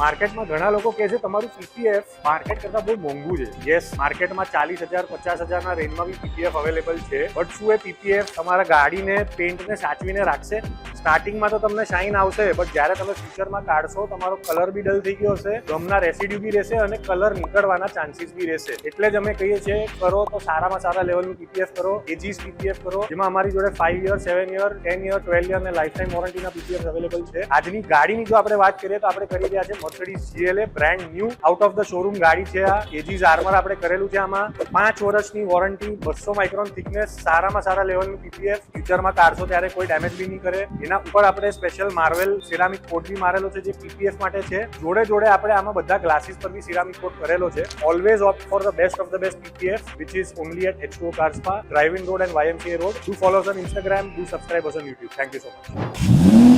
માર્કેટમાં ઘણા લોકો કહે છે તમારું પીપીએફ માર્કેટ કરતાં બહુ મોંઘું છે. યસ, માર્કેટમાં 40,000 50,000ના રેન્જમાં બી પીપીએફ અવેલેબલ છે. બટ શું એ પીપીએફ તમારા ગાડીને પેન્ટને સાચવીને રાખશે? સ્ટાર્ટિંગમાં તો તમને શાઇન આવશે, બટ જ્યારે તમે ફ્યુચરમાં કાઢશો તમારો કલર બી ડલ થઈ ગયો હશે, ગમના રેસિડ્યુ બી રહેશે અને કલર નીકળવાના ચાન્સીસ બી રહેશે. એટલે જ અમે કહીએ છીએ કરો તો સારામાં સારા લેવલનું પીપીએફ કરો, એજીસ પીપીએફ કરો, જેમાં અમારી જોડે 5 યર, 7 યર, 10 યર, 12 યર અને લાઈફ ટાઈમ વોરંટીના પીપીએફ અવેલેબલ છે. આજની ગાડીની જો આપણે વાત કરીએ તો આપણે કરી રહ્યા છે Mercedes GLA brand new out of the showroom ગાડી છે. આ એજીસ આર્મર આપણે કરેલું છે. આમાં 5 વર્ષની વોરંટી, 200 માઇક્રોન થિકનેસ, સારામાં સારા લેવલનું પીપીએફ. ફ્યુચરમાં કાઢશો ત્યારે કોઈ ડેમેજ બી નહીં કરે. એના ઉપર આપણે સ્પેશિયલ માર્વેલ સિરામિક કોટ બી મારેલો છે જે પીપીએફ માટે છે. જોડે જોડે આપણે આમાં બધા ગ્લાસીસ પર બી સિરામિક કોટ કરેલો છે. Always opt for the best of the best PPF which is only at H2O Car Spa, Driving Road and YMCA Road. Do follow us on Instagram, do subscribe us on YouTube. Thank you so much.